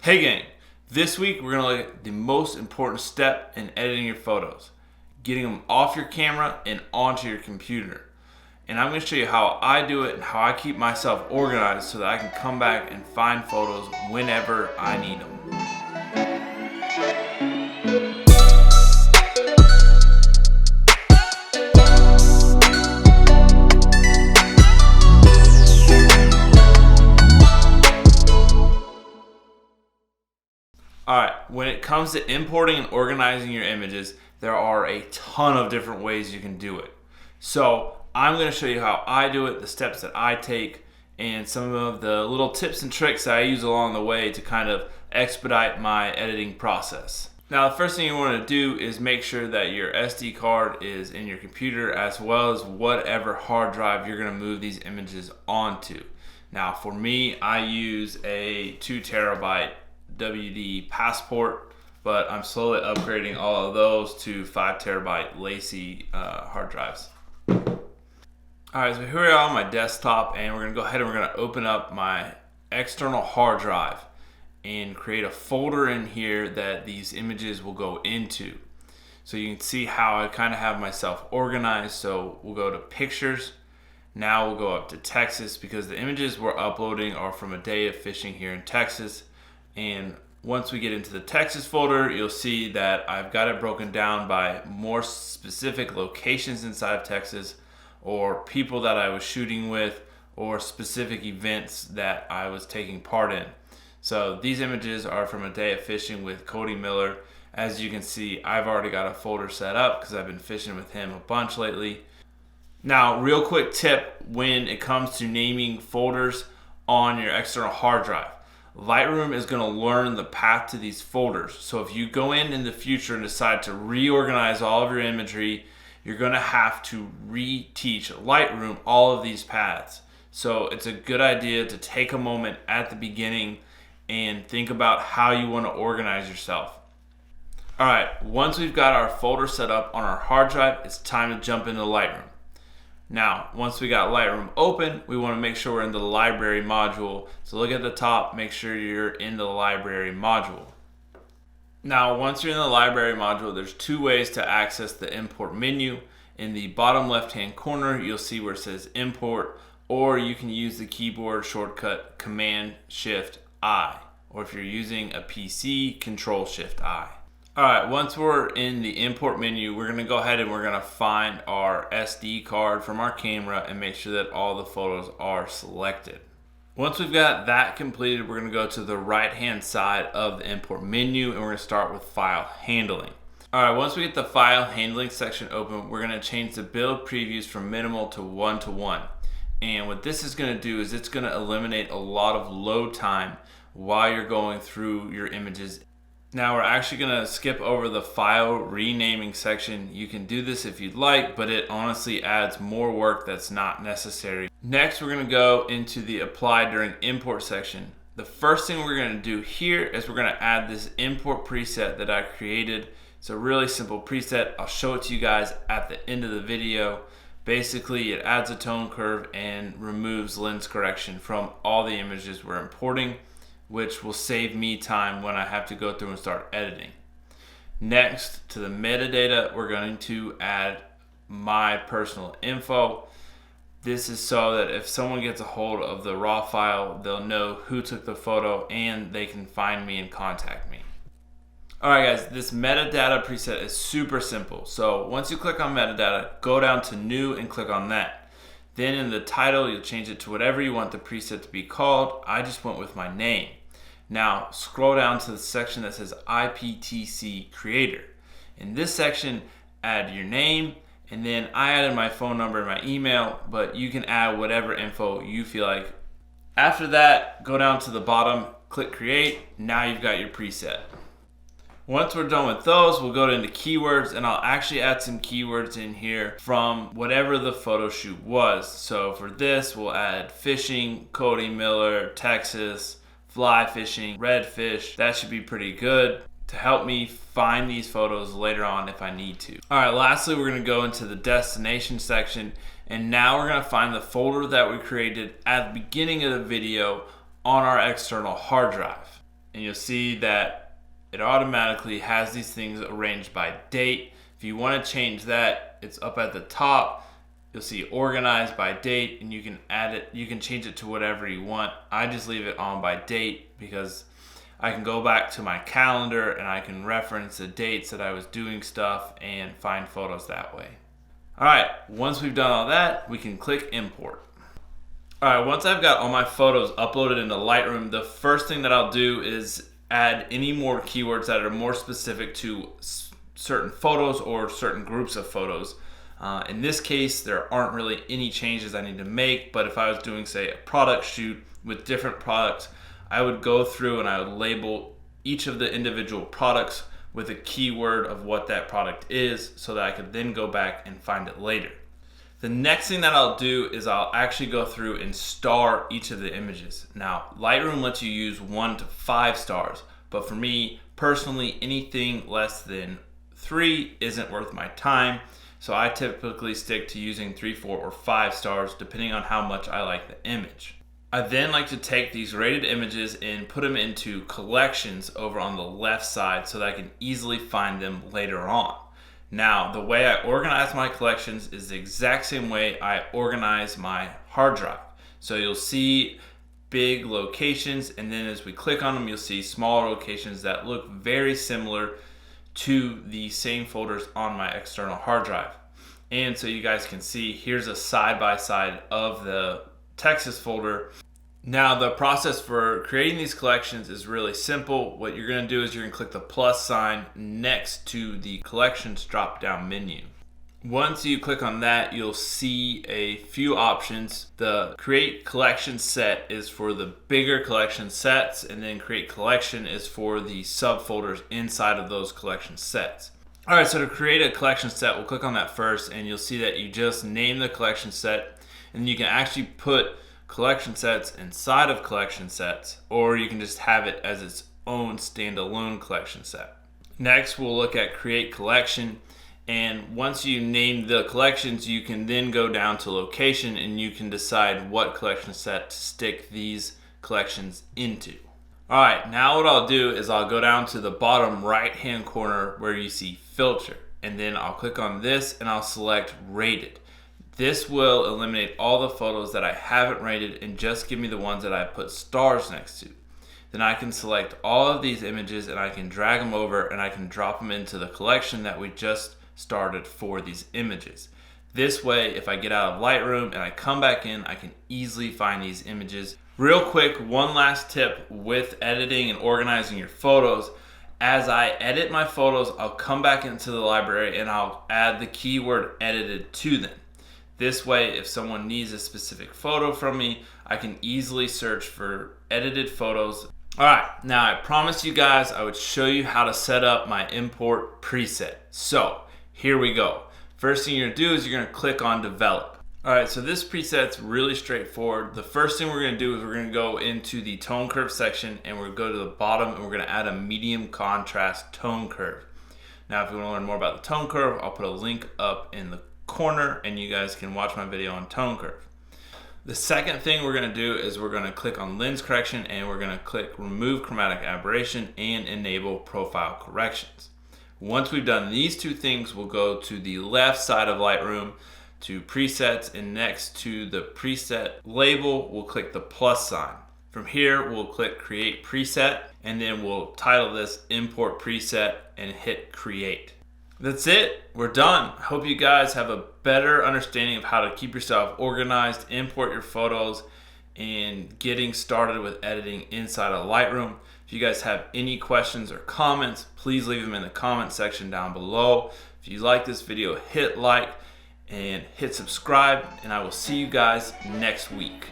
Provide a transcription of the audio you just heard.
Hey gang, this week we're going to look at the most important step in editing your photos, getting them off your camera and onto your computer. And I'm going to show you how I do it and how I keep myself organized so that I can come back and find photos whenever I need them. Alright, when it comes to importing and organizing your images, there are a ton of different ways you can do it. So I'm going to show you how I do it, the steps that I take, and some of the little tips and tricks that I use along the way to kind of expedite my editing process. Now, the first thing you want to do is make sure that your SD card is in your computer as well as whatever hard drive you're going to move these images onto. Now, for me, I use a 2 terabyte WD Passport, but I'm slowly upgrading all of those to 5 terabyte Lacy hard drives. Alright, so here we are on my desktop, and we're going to go ahead and we're going to open up my external hard drive and create a folder in here that these images will go into. So you can see how I kind of have myself organized. So we'll go to pictures. Now we'll go up to Texas because the images we're uploading are from a day of fishing here in Texas. And once we get into the Texas folder, you'll see that I've got it broken down by more specific locations inside of Texas, or people that I was shooting with, or specific events that I was taking part in. So these images are from a day of fishing with Cody Miller. As you can see, I've already got a folder set up because I've been fishing with him a bunch lately. Now, real quick tip when it comes to naming folders on your external hard drive. Lightroom is going to learn the path to these folders. So if you go in the future and decide to reorganize all of your imagery, you're going to have to reteach Lightroom all of these paths. So it's a good idea to take a moment at the beginning and think about how you want to organize yourself. Alright, once we've got our folder set up on our hard drive, it's time to jump into Lightroom. Now, once we got Lightroom open, we want to make sure we're in the library module. So look at the top, make sure you're in the library module. Now, once you're in the library module, there's 2 ways to access the import menu. In the bottom left-hand corner, you'll see where it says import, or you can use the keyboard shortcut Command-Shift-I, or if you're using a PC, Control-Shift-I. Alright, once we're in the import menu, we're going to go ahead and we're going to find our SD card from our camera and make sure that all the photos are selected. Once we've got that completed, we're going to go to the right hand side of the import menu and we're going to start with file handling. Alright, once we get the file handling section open, we're going to change the build previews from minimal to 1:1. And what this is going to do is it's going to eliminate a lot of load time while you're going through your images. Now we're actually going to skip over the file renaming section. You can do this if you'd like, but it honestly adds more work that's not necessary. Next, we're going to go into the apply during import section. The first thing we're going to do here is we're going to add this import preset that I created. It's a really simple preset. I'll show it to you guys at the end of the video. Basically, it adds a tone curve and removes lens correction from all the images we're importing, which will save me time when I have to go through and start editing. Next, to the metadata, we're going to add my personal info. This is so that if someone gets a hold of the raw file, they'll know who took the photo and they can find me and contact me. Alright guys, this metadata preset is super simple. So once you click on metadata, go down to new and click on that. Then in the title, you'll change it to whatever you want the preset to be called. I just went with my name. Now, scroll down to the section that says IPTC Creator. In this section, add your name, and then I added my phone number and my email, but you can add whatever info you feel like. After that, go down to the bottom, click Create. Now you've got your preset. Once we're done with those, we'll go into keywords, and I'll actually add some keywords in here from whatever the photo shoot was. So for this, we'll add fishing, Cody Miller, Texas, fly fishing, redfish. That should be pretty good to help me find these photos later on if I need to. All right, lastly, we're gonna go into the destination section, and now we're gonna find the folder that we created at the beginning of the video on our external hard drive. and you'll see that it automatically has these things arranged by date. If you want to change that, it's up at the top. You'll see organized by date, and you can add it, you can change it to whatever you want. I just leave it on by date because I can go back to my calendar and I can reference the dates that I was doing stuff and find photos that way. All right, once we've done all that, we can click import. All right, once I've got all my photos uploaded into Lightroom, the first thing that I'll do is add any more keywords that are more specific to certain photos or certain groups of photos. In this case, there aren't really any changes I need to make, but if I was doing, say, a product shoot with different products, I would go through and I would label each of the individual products with a keyword of what that product is so that I could then go back and find it later. The next thing that I'll do is I'll actually go through and star each of the images. Now, Lightroom lets you use 1 to 5 stars, but for me personally, anything less than 3 isn't worth my time. So I typically stick to using 3, 4, or 5 stars depending on how much I like the image. I then like to take these rated images and put them into collections over on the left side so that I can easily find them later on. Now, the way I organize my collections is the exact same way I organize my hard drive. So you'll see big locations, and then as we click on them, you'll see smaller locations that look very similar to the same folders on my external hard drive. And so you guys can see, here's a side-by-side of the Texas folder. Now, the process for creating these collections is really simple. What you're going to do is you're going to click the plus sign next to the collections drop-down menu. Once you click on that, you'll see a few options. The create collection set is for the bigger collection sets, and then create collection is for the subfolders inside of those collection sets. All right, so to create a collection set, we'll click on that first, and you'll see that you just name the collection set, and you can actually put collection sets inside of collection sets, or you can just have it as its own standalone collection set. Next, we'll look at create collection, and once you name the collections, you can then go down to location and you can decide what collection set to stick these collections into. All right, now what I'll do is I'll go down to the bottom right hand corner where you see filter, and then I'll click on this and I'll select rated. This will eliminate all the photos that I haven't rated and just give me the ones that I put stars next to. Then I can select all of these images and I can drag them over and I can drop them into the collection that we just started for these images. This way, if I get out of Lightroom and I come back in, I can easily find these images. Real quick, one last tip with editing and organizing your photos. As I edit my photos, I'll come back into the library and I'll add the keyword edited to them. This way, if someone needs a specific photo from me, I can easily search for edited photos. All right, now I promised you guys I would show you how to set up my import preset. So here we go. First thing you're gonna do is you're gonna click on develop. All right, so this preset's really straightforward. The first thing we're gonna do is we're gonna go into the tone curve section and we're gonna go to the bottom and we're gonna add a medium contrast tone curve. Now, if you wanna learn more about the tone curve, I'll put a link up in the corner and you guys can watch my video on tone curve. The second thing we're going to do is we're going to click on lens correction and we're going to click remove chromatic aberration and enable profile corrections. Once we've done these two things, we'll go to the left side of Lightroom to presets, and next to the preset label we'll click the plus sign. From here we'll click create preset and then we'll title this import preset and hit create. That's it. We're done. I hope you guys have a better understanding of how to keep yourself organized, import your photos, and getting started with editing inside of Lightroom. If you guys have any questions or comments, please leave them in the comment section down below. If you like this video, hit like and hit subscribe, and I will see you guys next week.